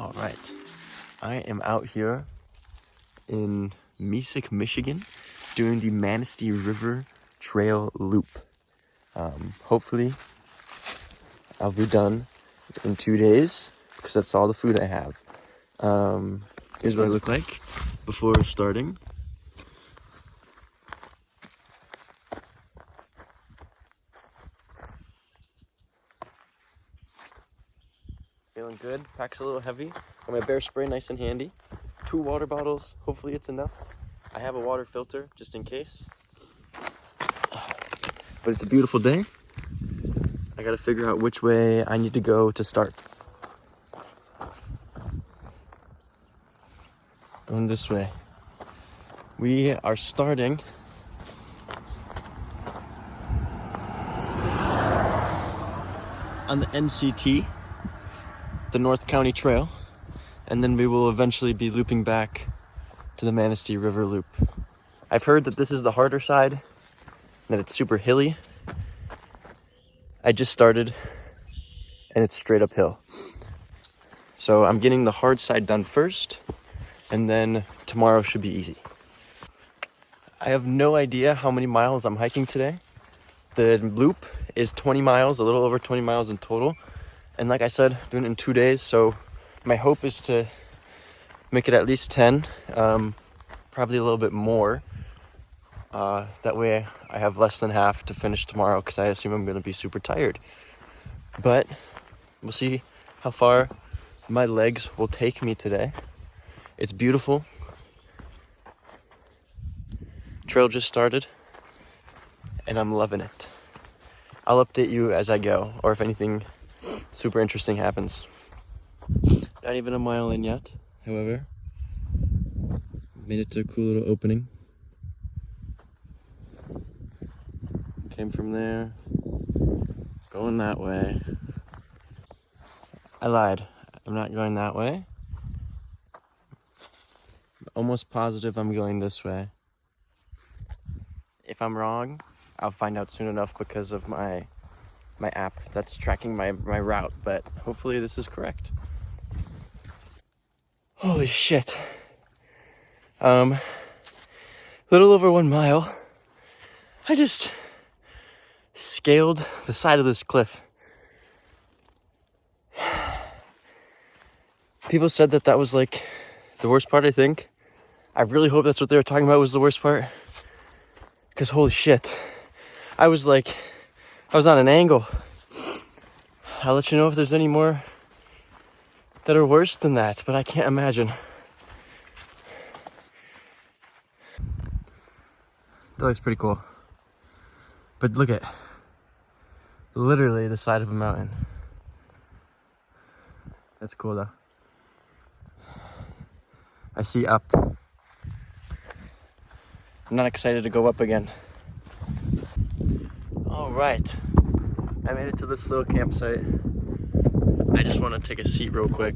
All right, I am out here in Mesik, Michigan, doing the Manistee River Trail Loop. Hopefully, I'll be done in 2 days because that's all the food I have. Here's what I look like before starting. Feeling good. Pack's a little heavy. Got my bear spray nice and handy. 2 water bottles. Hopefully it's enough. I have a water filter just in case. But it's a beautiful day. I gotta figure out which way I need to go to start. Going this way. We are starting on the NCT, the North County Trail, and then we will eventually be looping back to the Manistee River Loop. I've heard that this is the harder side, that it's super hilly. I just started and it's straight uphill. So I'm getting the hard side done first, and then tomorrow should be easy. I have no idea how many miles I'm hiking today. The loop is 20 miles, a little over 20 miles in total. And like I said, doing it in 2 days. So my hope is to make it at least 10, probably a little bit more. That way I have less than half to finish tomorrow because I assume I'm going to be super tired. But we'll see how far my legs will take me today. It's beautiful. Trail just started and I'm loving it. I'll update you as I go, or if anything super interesting happens. Not even a mile in yet, however. Made it to a cool little opening. Came from there, going that way. I lied, I'm not going that way. I'm almost positive I'm going this way. If I'm wrong, I'll find out soon enough because of my app that's tracking my route, but hopefully this is correct. Holy shit. Little over 1 mile. I just scaled the side of this cliff. People said that was like the worst part, I think. I really hope that's what they were talking about was the worst part. Because holy shit. I was on an angle. I'll let you know if there's any more that are worse than that, but I can't imagine. That looks pretty cool. But look at literally the side of a mountain. That's cool though. I see up. I'm not excited to go up again. All right. I made it to this little campsite. I just want to take a seat real quick.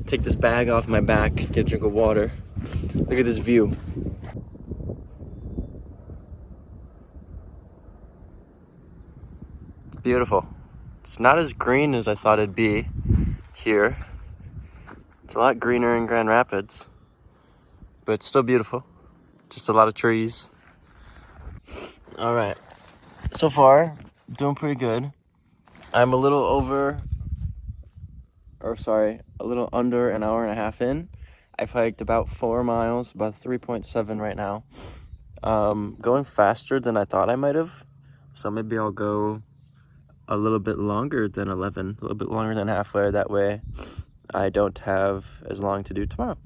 Take this bag off my back, get a drink of water. Look at this view. Beautiful. It's not as green as I thought it'd be here. It's a lot greener in Grand Rapids, but it's still beautiful. Just a lot of trees. All right. So far, doing pretty good. I'm a little under an hour and a half in. I've hiked about 4 miles, about 3.7 right now. Going faster than I thought I might have. So maybe I'll go a little bit longer than 11, a little bit longer than halfway. That way I don't have as long to do tomorrow.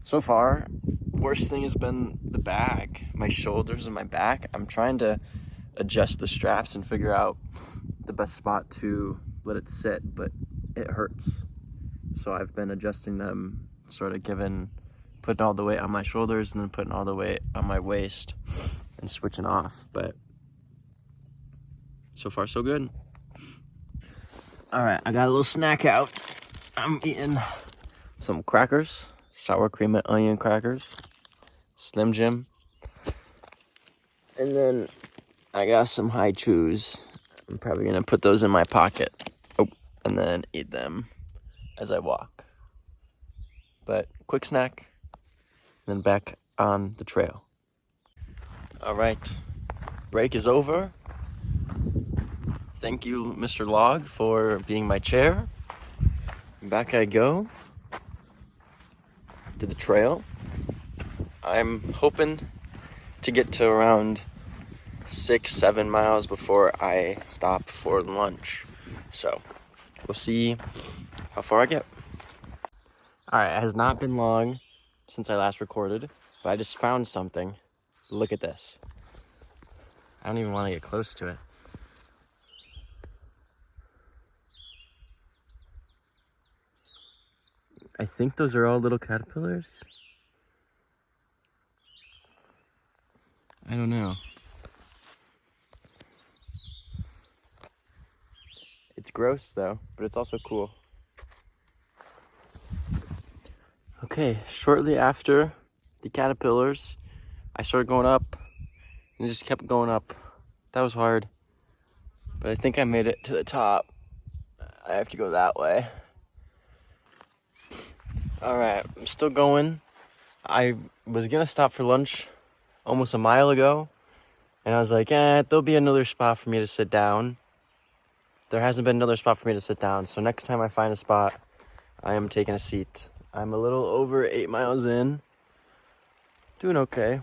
So far, worst thing has been the back, my shoulders and my back. I'm trying to adjust the straps and figure out the best spot to let it sit, but it hurts. So I've been adjusting them, sort of putting all the weight on my shoulders and then putting all the weight on my waist and switching off. But so far so good. All right, I got a little snack out. I'm eating some crackers, sour cream and onion crackers, Slim Jim. And then I got some high chews. I'm probably gonna put those in my pocket. Oh, and then eat them as I walk. but quick snack, and then back on the trail. All right, break is over. Thank you, Mr. Log, for being my chair. Back I go to the trail. I'm hoping to get to around 6-7 miles before I stop for lunch. So we'll see how far I get. All right, it has not been long since I last recorded, but I just found something. Look at this. I don't even want to get close to it. I think those are all little caterpillars. I don't know. It's gross though, but it's also cool. Okay, shortly after the caterpillars, I started going up and it just kept going up. That was hard, but I think I made it to the top. I have to go that way. All right, I'm still going. I was gonna stop for lunch almost a mile ago, and I was like, there'll be another spot for me to sit down. There hasn't been another spot for me to sit down, so next time I find a spot, I am taking a seat. I'm a little over 8 miles in. Doing okay.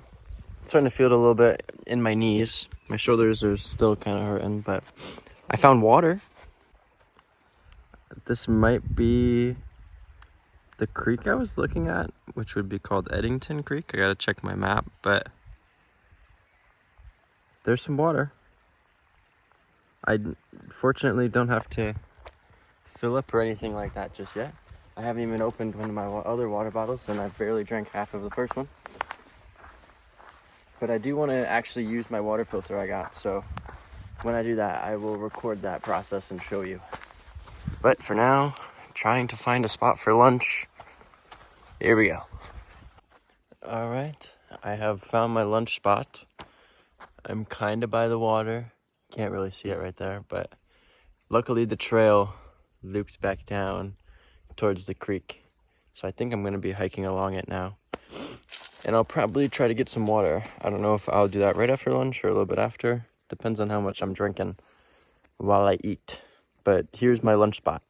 Starting to feel it a little bit in my knees. My shoulders are still kind of hurting, but I found water. This might be the creek I was looking at, which would be called Eddington Creek. I gotta check my map, but there's some water. I fortunately don't have to fill up or anything like that just yet. I haven't even opened one of my other water bottles, and I've barely drank half of the first one. But I do want to actually use my water filter I got, so when I do that, I will record that process and show you. But for now, trying to find a spot for lunch. Here we go. All right, I have found my lunch spot. I'm kind of by the water. Can't really see it right there, but luckily the trail loops back down towards the creek. So I think I'm going to be hiking along it now. And I'll probably try to get some water. I don't know if I'll do that right after lunch or a little bit after. Depends on how much I'm drinking while I eat. But here's my lunch spot.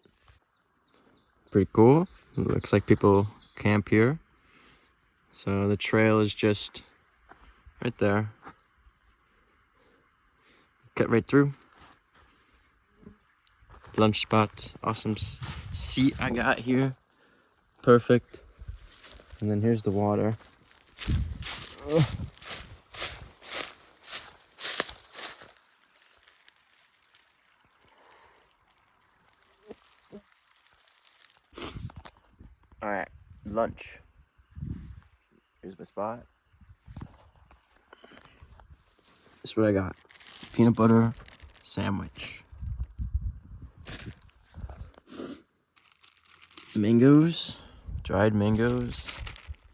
Pretty cool. It looks like people camp here. So the trail is just right there. Cut right through. Lunch spot. Awesome seat I got here. Perfect. And then here's the water. Ugh. All right, lunch. Here's my spot. This is what I got. Peanut butter sandwich. Mangoes, dried mangoes.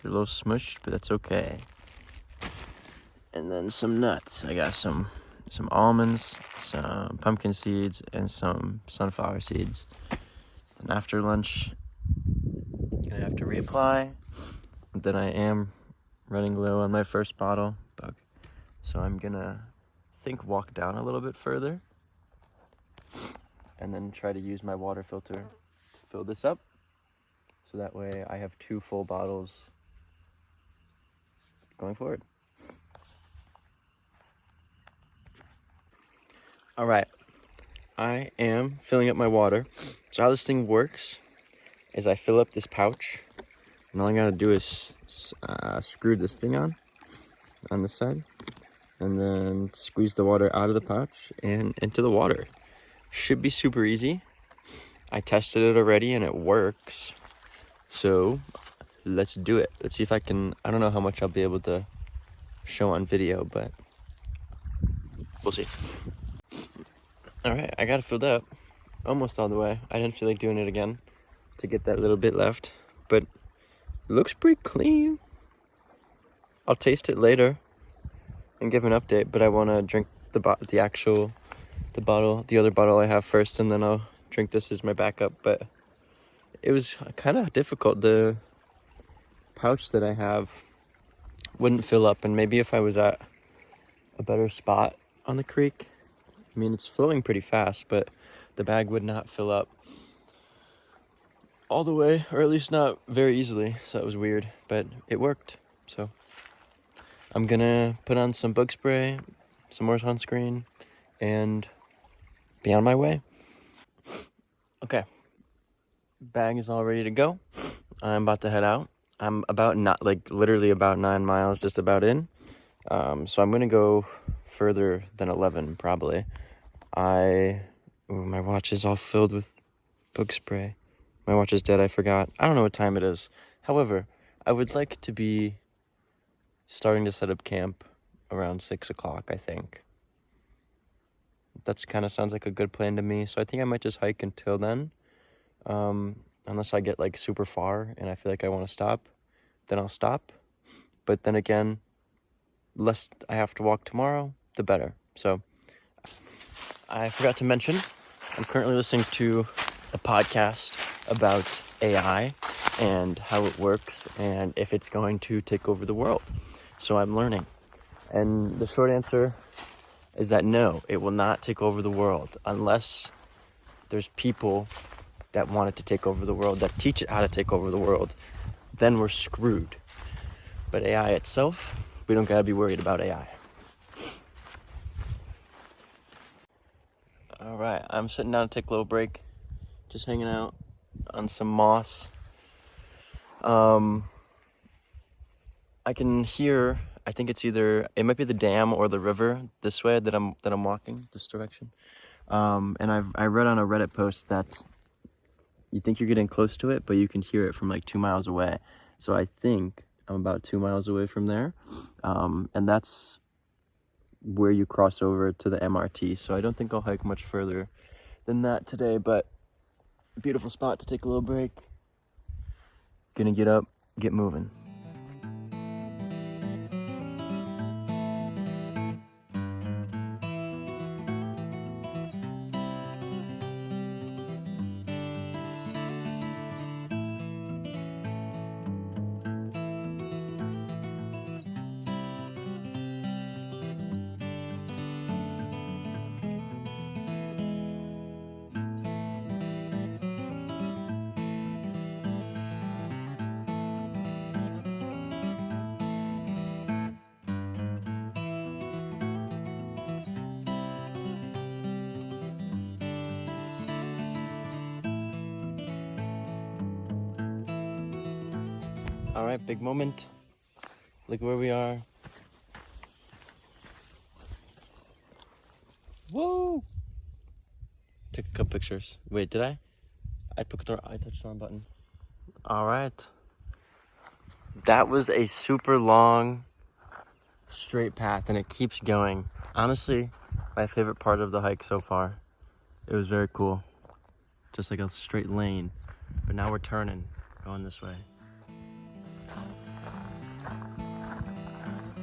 They're a little smushed, but that's okay. And then some nuts. I got some almonds, some pumpkin seeds, and some sunflower seeds. And after lunch, I'm gonna have to reapply. But then I am running low on my first bottle, so I'm gonna walk down a little bit further, and then try to use my water filter to fill this up. So that way I have 2 full bottles going forward. All right, I am filling up my water. So how this thing works is I fill up this pouch, and all I gotta do is screw this thing on this side, and then squeeze the water out of the pouch and into the water. Should be super easy. I tested it already and it works. So let's do it. Let's see if I can. I don't know how much I'll be able to show on video, but we'll see. All right, I got it filled up almost all the way. I didn't feel like doing it again to get that little bit left, but it looks pretty clean. I'll taste it later and give an update, but I want to drink the other bottle I have first, and then I'll drink this as my backup. But it was kind of difficult. The pouch that I have wouldn't fill up, and maybe if I was at a better spot on the creek, I mean, it's flowing pretty fast, but the bag would not fill up all the way, or at least not very easily, so that was weird, but it worked. So I'm gonna put on some bug spray, some more sunscreen, and be on my way. Okay, bag is all ready to go. I'm about to head out. I'm about literally about 9 miles, just about in. So I'm gonna go further than 11 probably. My watch is all filled with bug spray. My watch is dead, I forgot. I don't know what time it is. However, I would like to be starting to set up camp around 6 o'clock, I think. That's kind of sounds like a good plan to me. So I think I might just hike until then. Unless I get like super far and I feel like I want to stop, then I'll stop. But then again, less I have to walk tomorrow, the better. So I forgot to mention, I'm currently listening to a podcast about AI and how it works and if it's going to take over the world. So I'm learning. And the short answer is that no, it will not take over the world unless there's people that want it to take over the world, that teach it how to take over the world. Then we're screwed. But AI itself, we don't gotta be worried about AI. All right, I'm sitting down to take a little break, just hanging out on some moss. I can hear, I think it might be the dam or the river this way that I'm walking, this direction. And I read on a Reddit post that you think you're getting close to it, but you can hear it from like 2 miles away. So I think I'm about 2 miles away from there. And that's where you cross over to the MRT. So I don't think I'll hike much further than that today, but beautiful spot to take a little break. Gonna get up, get moving. All right, big moment. Look where we are. Woo! Took a couple pictures. Wait, did I? I touched the wrong button. All right. That was a super long, straight path, and it keeps going. Honestly, my favorite part of the hike so far. It was very cool. Just like a straight lane. But now we're turning, going this way.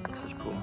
This is cool.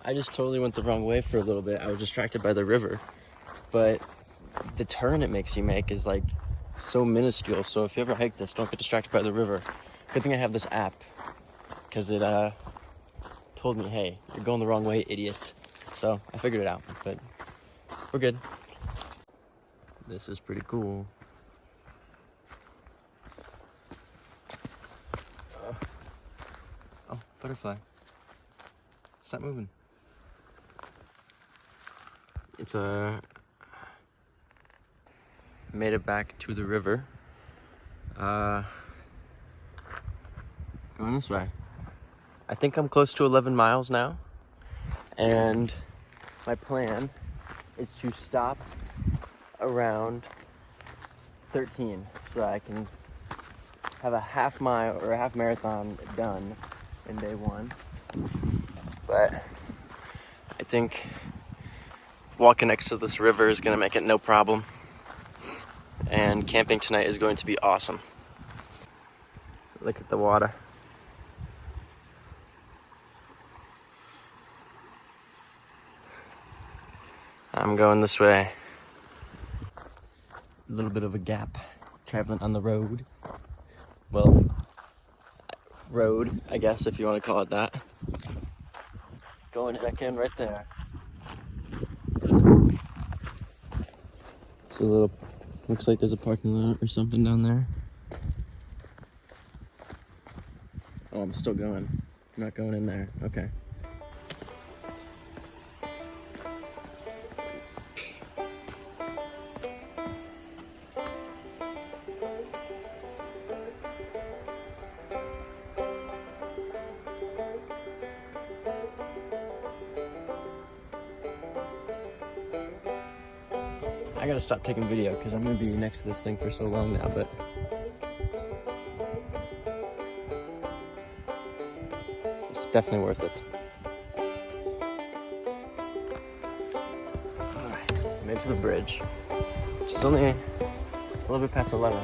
I just totally went the wrong way for a little bit. I was distracted by the river, but the turn it makes you make is like so minuscule. So if you ever hike this, don't get distracted by the river. Good thing I have this app, because it told me, hey, you're going the wrong way, idiot. So I figured it out, but we're good. This is pretty cool. Oh, butterfly. Stop moving. It's made it back to the river. Going this way. I think I'm close to 11 miles now. And my plan is to stop around 13 so that I can have a half mile or a half marathon done in day 1. But I think walking next to this river is gonna make it no problem. And camping tonight is going to be awesome. Look at the water. I'm going this way. A little bit of a gap traveling on the road. Well, road, I guess, if you want to call it that. Going back in right there. It's a little, looks like there's a parking lot or something down there. Oh, I'm still going. I'm not going in there. Okay. I gotta stop taking video because I'm gonna be next to this thing for so long now, but it's definitely worth it. Alright, made it to the bridge. It's only a little bit past 11.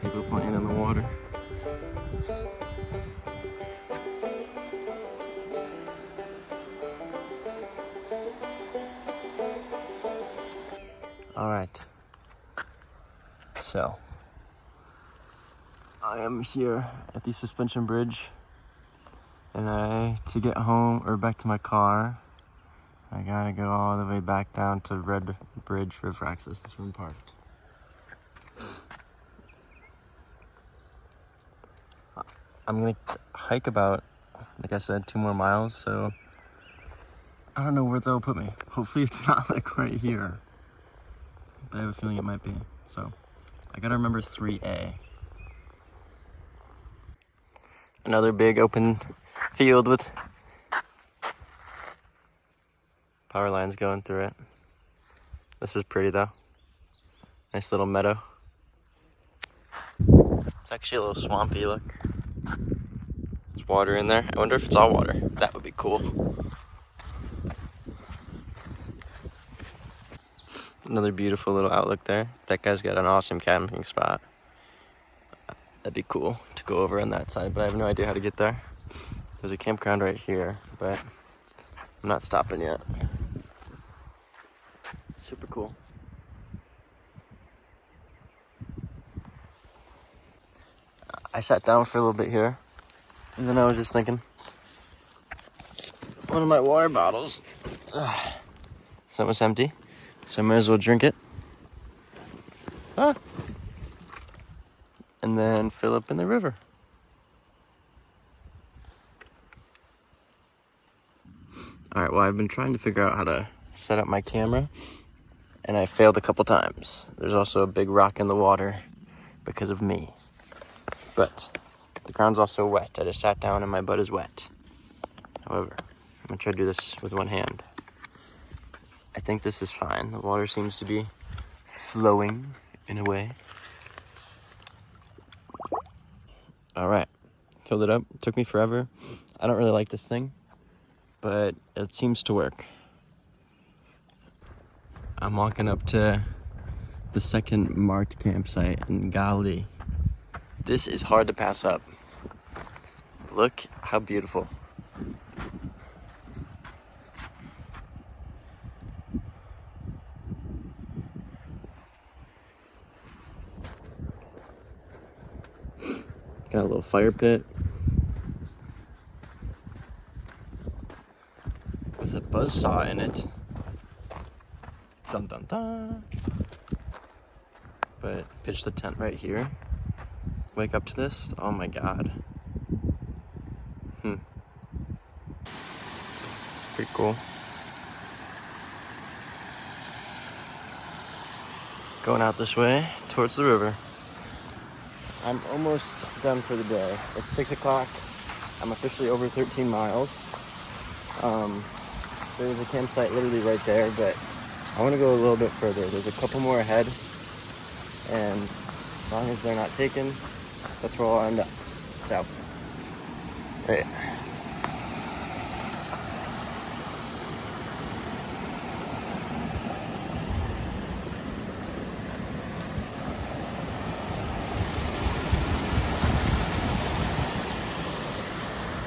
People playing in the water. Alright, so I am here at the suspension bridge, and to get home or back to my car, I gotta go all the way back down to Red Bridge River Access. This room parked. I'm gonna hike about, like I said, 2 more miles, so I don't know where they'll put me. Hopefully it's not like right here. But I have a feeling it might be. So I gotta remember 3A. Another big open field with power lines going through it. This is pretty though. Nice little meadow. It's actually a little swampy, look. There's water in there. I wonder if it's all water. That would be cool. Another beautiful little outlook there. That guy's got an awesome camping spot. That'd be cool to go over on that side, but I have no idea how to get there. There's a campground right here, but I'm not stopping yet. Super cool. I sat down for a little bit here, and then I was just thinking, one of my water bottles, it's almost empty, so I might as well drink it. And then fill up in the river. Alright, well, I've been trying to figure out how to set up my camera, and I failed a couple times. There's also a big rock in the water because of me. But the ground's also wet. I just sat down and my butt is wet. However, I'm gonna try to do this with one hand. I think this is fine. The water seems to be flowing in a way. Alright, filled it up. It took me forever. I don't really like this thing, but it seems to work. I'm walking up to the second marked campsite, and golly, this is hard to pass up. Look how beautiful. Got a little fire pit with a buzzsaw in it. Dun dun dun. But pitch the tent right here. Wake up to this. Oh my god. Pretty cool. Going out this way towards the river. I'm almost done for the day. It's 6 o'clock. I'm officially over 13 miles. There's a campsite literally right there, but I want to go a little bit further. There's a couple more ahead, and as long as they're not taken, that's where I'll end up. So, right.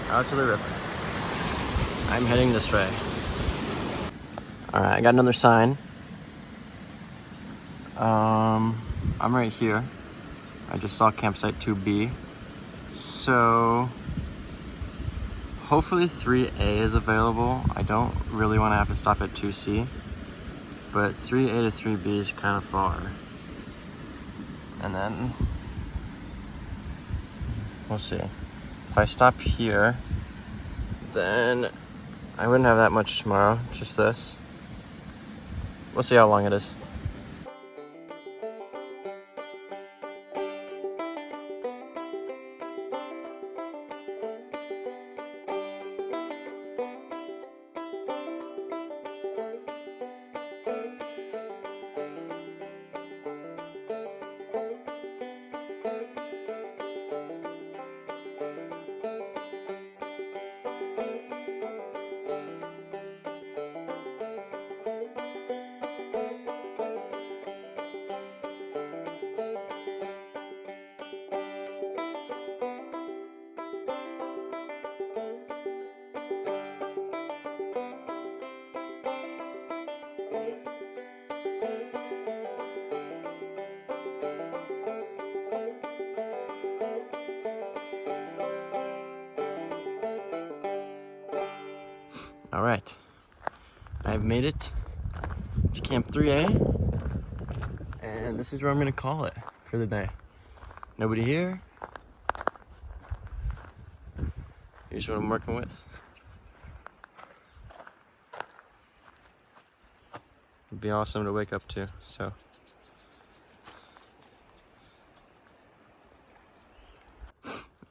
Out to the river. I'm heading this way. Alright, I got another sign. I'm right here. I just saw campsite 2B. So hopefully 3A is available. I don't really want to have to stop at 2C, but 3A to 3B is kind of far. And then we'll see. If I stop here, then I wouldn't have that much tomorrow, just this. We'll see how long it is. All right, I've made it to Camp 3A, and this is where I'm gonna call it for the day. Nobody here. Here's what I'm working with. It'd be awesome to wake up to, so.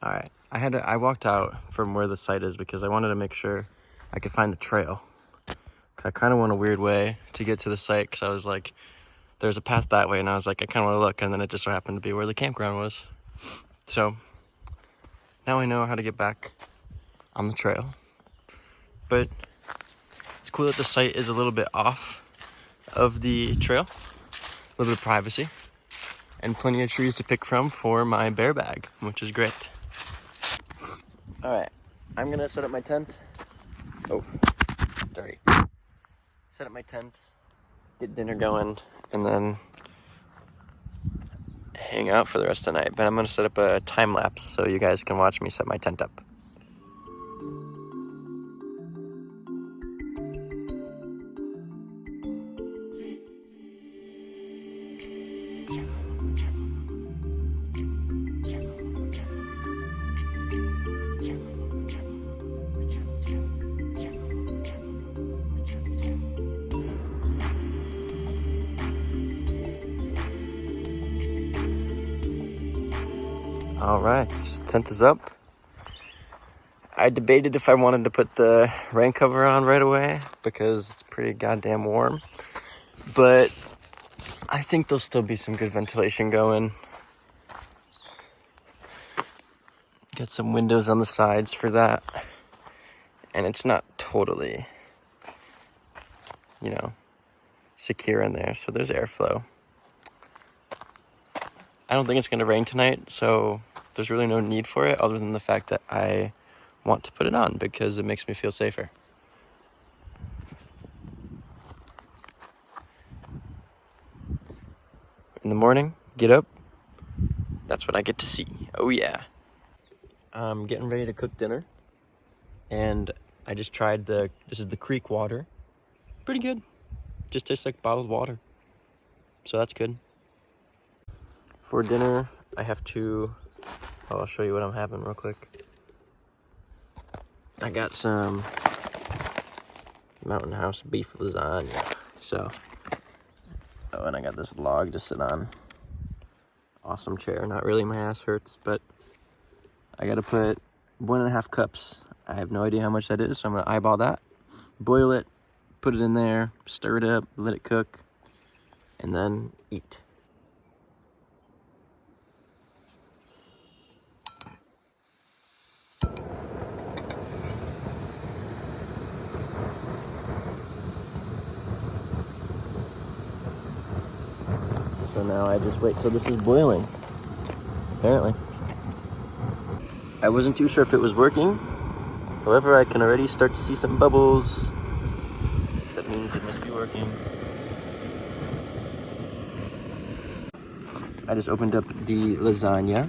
All right, I walked out from where the site is because I wanted to make sure I could find the trail. I kind of went a weird way to get to the site because I was like, there's a path that way, and I was like, I kind of want to look, and then it just so happened to be where the campground was. So now I know how to get back on the trail. But it's cool that the site is a little bit off of the trail, a little bit of privacy, and plenty of trees to pick from for my bear bag, which is great. All right, I'm gonna set up my tent. Oh, dirty. Set up my tent, get dinner going, and then hang out for the rest of the night. But I'm gonna set up a time lapse so you guys can watch me set my tent up. All right, tent is up. I debated if I wanted to put the rain cover on right away because it's pretty goddamn warm, but I think there'll still be some good ventilation going. Got some windows on the sides for that, and it's not totally, secure in there, so there's airflow. I don't think it's going to rain tonight, so there's really no need for it other than the fact that I want to put it on because it makes me feel safer. In the morning, get up. That's what I get to see. Oh yeah. I'm getting ready to cook dinner, and I just tried this is the creek water. Pretty good. Just tastes like bottled water. So that's good. For dinner, I have to, I'll show you what I'm having real quick. I got some Mountain House beef lasagna. So, and I got this log to sit on. awesome chair. Not really, my ass hurts, but I gotta put 1.5 cups. I have no idea how much that is, so I'm gonna eyeball that, boil it, put it in there, stir it up, let it cook, and then eat. So now I just wait till this is boiling, apparently. I wasn't too sure if it was working. However, I can already start to see some bubbles. That means it must be working. I just opened up the lasagna.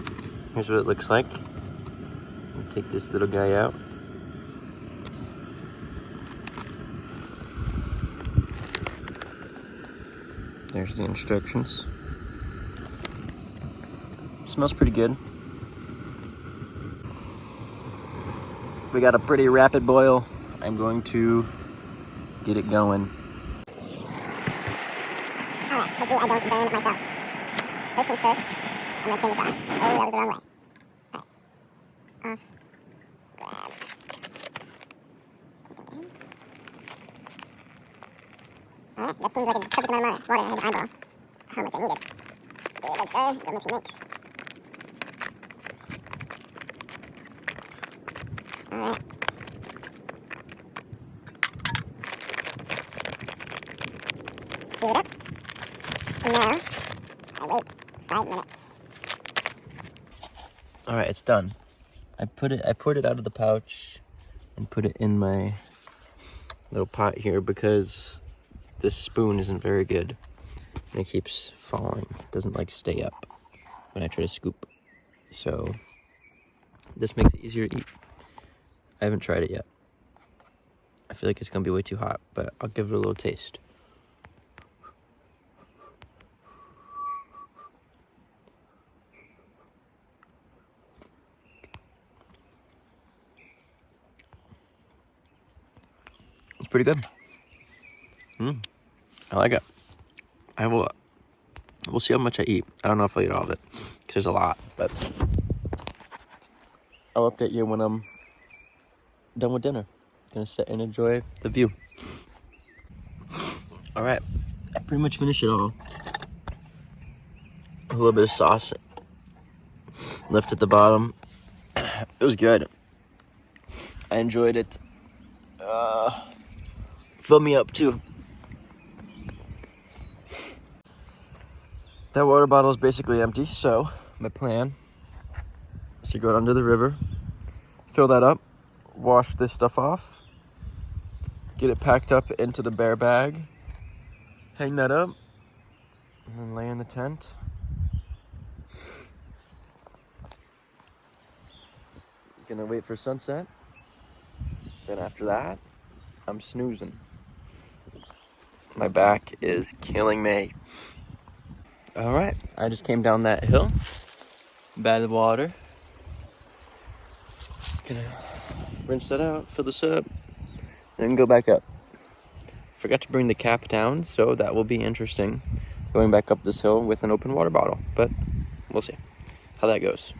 Here's what it looks like. Take this little guy out. There's the instructions. Smells pretty good. We got a pretty rapid boil. I'm going to get it going. Alright, hopefully I don't burn myself. First things first, I'm gonna turn this off. Oh, that was the wrong way. Alright. Off. Grab. Alright, that seems like a perfect amount of water. I had to eyeball how much I needed. Give it a good stir. Go mixy mix. Alright. Seal it up. And now, I wait 5 minutes. All right, it's done. I poured it out of the pouch and put it in my little pot here because this spoon isn't very good and it keeps falling. It doesn't like stay up when I try to scoop. So this makes it easier to eat. I haven't tried it yet. I feel like it's gonna be way too hot, but I'll give it a little taste. It's pretty good. I like it. We'll see how much I eat. I don't know if I'll eat all of it because there's a lot, but I'll update you when I'm done with dinner. Gonna sit and enjoy the view. All right, I pretty much finished it all. A little bit of sauce left at the bottom. It was good. I enjoyed it. Filled me up too. That water bottle is basically empty, so my plan is to go down to the river, fill that up, wash this stuff off, get it packed up into the bear bag, hang that up, and then lay in the tent. Gonna wait for sunset. Then after that, I'm snoozing. My back is killing me. All right, I just came down that hill, bad water. Gonna rinse that out, fill this up, then go back up. Forgot to bring the cap down, so that will be interesting. Going back up this hill with an open water bottle, but we'll see how that goes.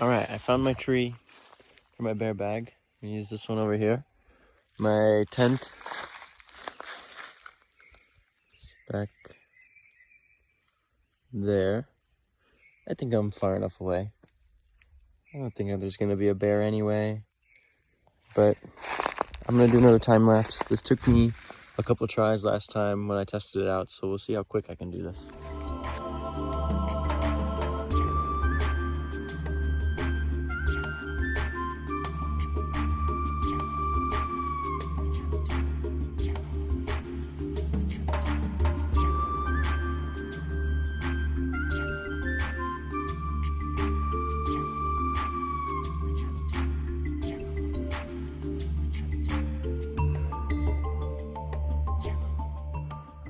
All right, I found my tree for my bear bag. I'm gonna use this one over here. My tent is back there. I think I'm far enough away. I don't think there's gonna be a bear anyway, but I'm gonna do another time lapse. This took me a couple tries last time when I tested it out, so we'll see how quick I can do this.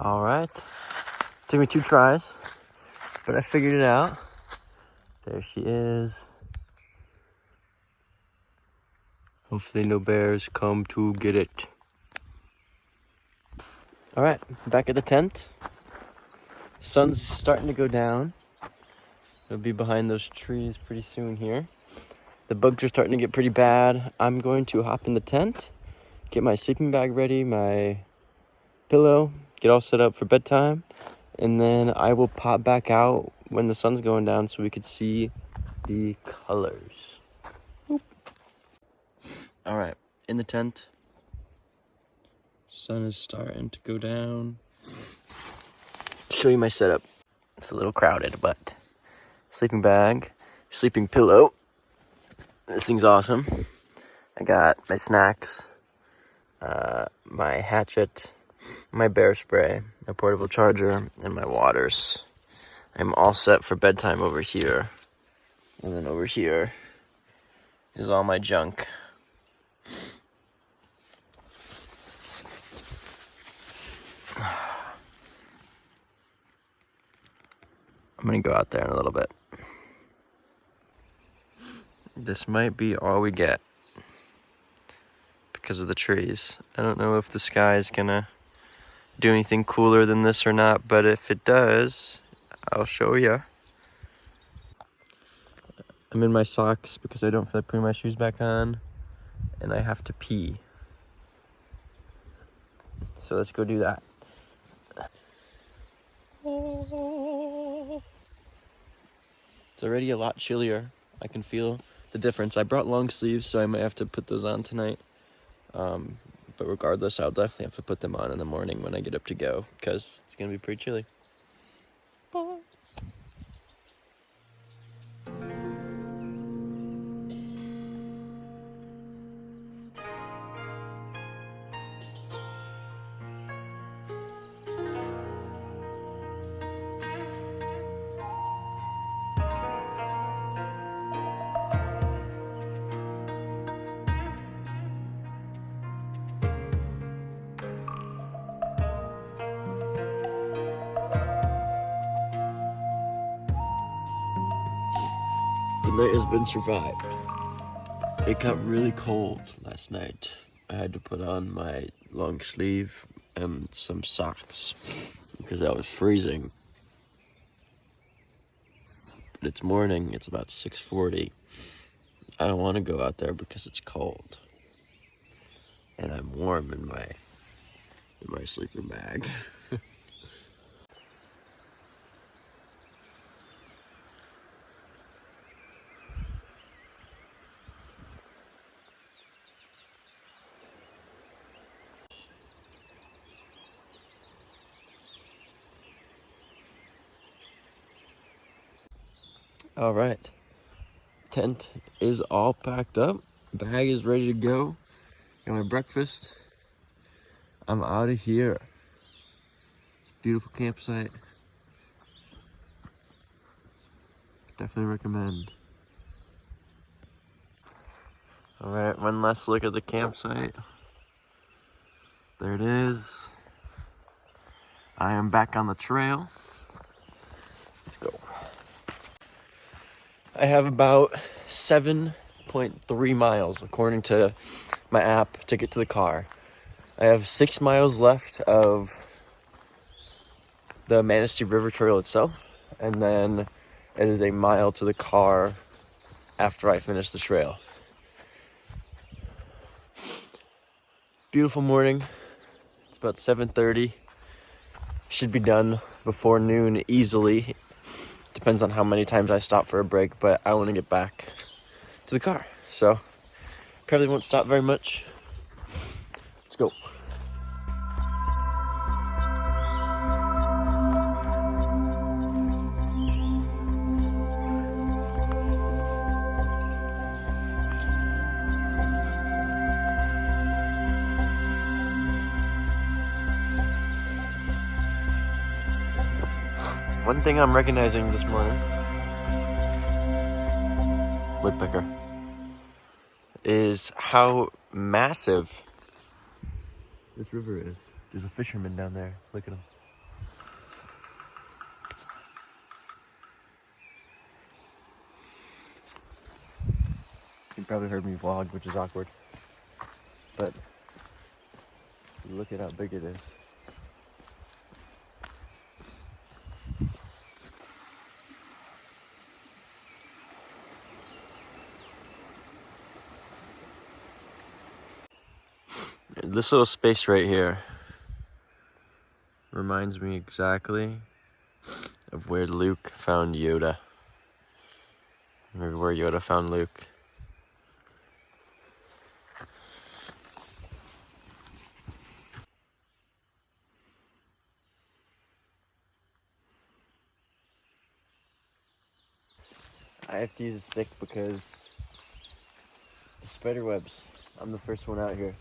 All right, took me 2 tries, but I figured it out. There she is. Hopefully no bears come to get it. All right, back at the tent. Sun's starting to go down. It'll be behind those trees pretty soon here. The bugs are starting to get pretty bad. I'm going to hop in the tent, get my sleeping bag ready, my pillow, get all set up for bedtime, and then I will pop back out when the sun's going down so we could see the colors. Boop. All right, in the tent. Sun is starting to go down. Show you my setup. It's a little crowded, but sleeping bag, sleeping pillow. This thing's awesome. I got my snacks, my hatchet, my bear spray, my portable charger, and my waters. I'm all set for bedtime over here. And then over here is all my junk. I'm gonna go out there in a little bit. This might be all we get because of the trees. I don't know if the sky is gonna do anything cooler than this or not, but if it does, I'll show you. I'm in my socks because I don't feel like putting my shoes back on, and I have to pee. So let's go do that. It's already a lot chillier. I can feel the difference. I brought long sleeves, so I might have to put those on tonight. But regardless, I'll definitely have to put them on in the morning when I get up to go, because it's going to be pretty chilly. The night has been survived. It got really cold last night. I had to put on my long sleeve and some socks because I was freezing. But it's morning, it's about 6:40. I don't want to go out there because it's cold. And I'm warm in my sleeping bag. All right, tent is all packed up. Bag is ready to go. Got my breakfast. I'm out of here. It's a beautiful campsite. Definitely recommend. All right, one last look at the campsite. There it is. I am back on the trail. Let's go. I have about 7.3 miles, according to my app, to get to the car. I have 6 miles left of the Manistee River Trail itself, and then it is a mile to the car after I finish the trail. Beautiful morning. It's about 7:30. Should be done before noon easily. Depends on how many times I stop for a break, but I want to get back to the car. So probably won't stop very much. Let's go. One thing I'm recognizing this morning, woodpecker, is how massive this river is. There's a fisherman down there. Look at him. You probably heard me vlog, which is awkward. But look at how big it is. This little space right here reminds me exactly of where Luke found Yoda. Maybe where Yoda found Luke. I have to use a stick because the spider webs, I'm the first one out here.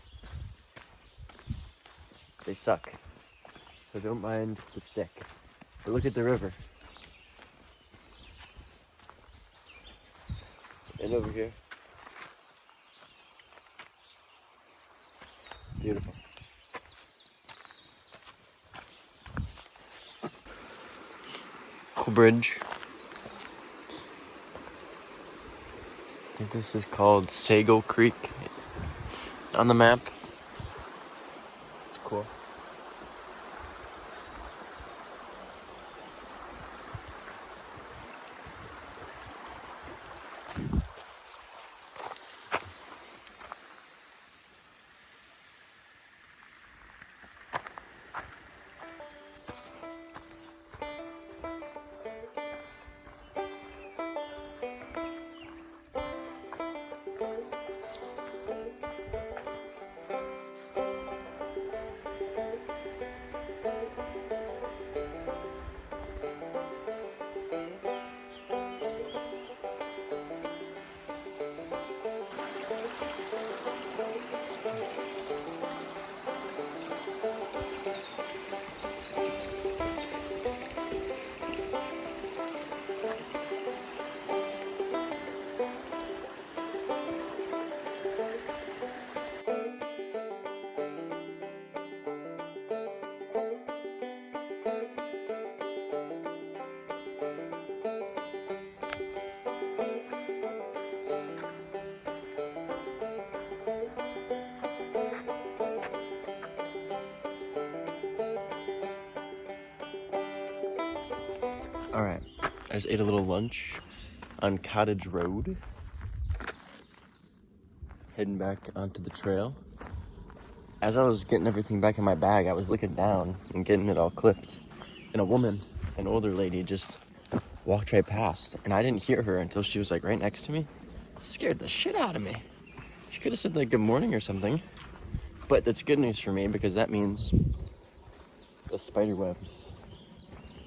They suck. So don't mind the stick. But look at the river. And over here. Beautiful. Cool bridge. I think this is called Sago Creek on the map. It's cool. Alright, I just ate a little lunch on Cottage Road. Heading back onto the trail. As I was getting everything back in my bag, I was looking down and getting it all clipped. And a woman, an older lady, just walked right past. And I didn't hear her until she was like right next to me. Scared the shit out of me. She could have said like good morning or something. But that's good news for me because that means the spider webs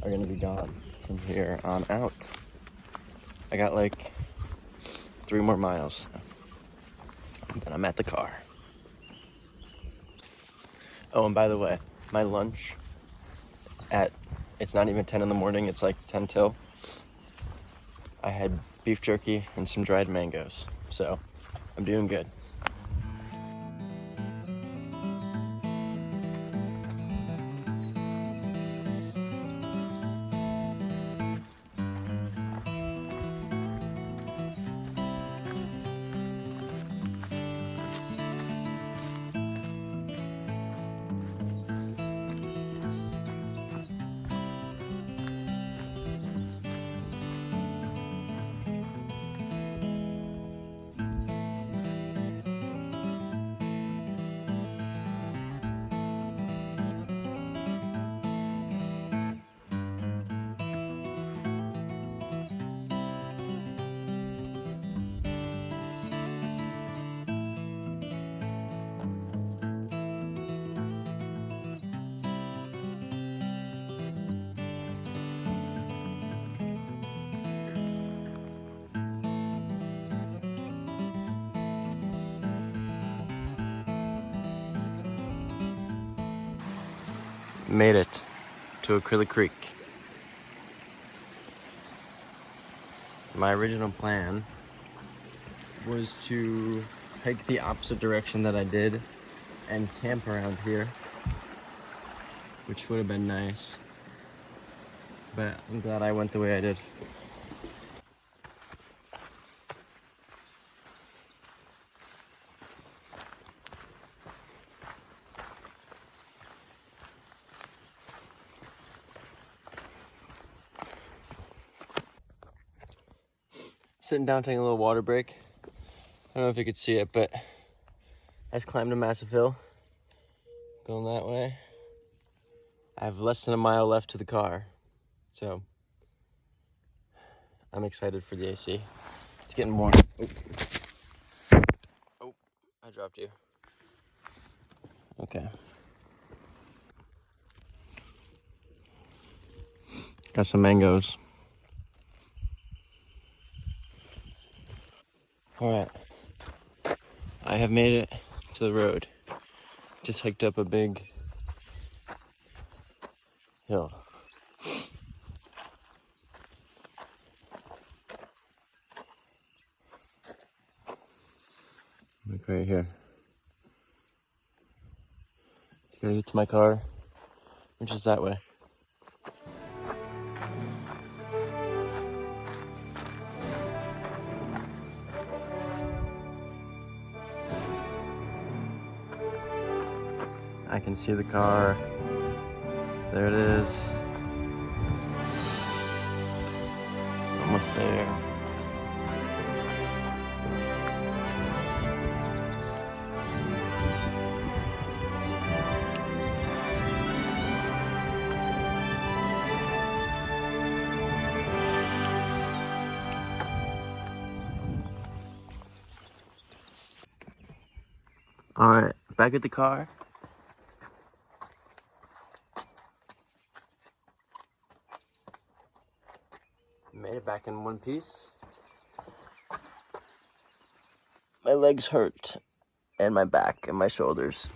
are gonna be gone from here on out. I got like 3 more miles. And then I'm at the car. Oh, and by the way, my lunch it's not even 10 in the morning, it's like 10 till. I had beef jerky and some dried mangoes. So, I'm doing good. Made it to Acrylic Creek. My original plan was to hike the opposite direction that I did and camp around here, which would have been nice, but I'm glad I went the way I did. Sitting down taking a little water break. I don't know if you could see it, but I just climbed a massive hill. Going that way. I have less than a mile left to the car, so I'm excited for the AC. It's getting warm. Oh, I dropped you. Okay. Got some mangoes. All right. I have made it to the road. Just hiked up a big hill. Like right here. Just gotta get to my car, which is that way. I can see the car. There it is. Almost there. All right, back at the car. Made it back in one piece. My legs hurt, and my back and my shoulders.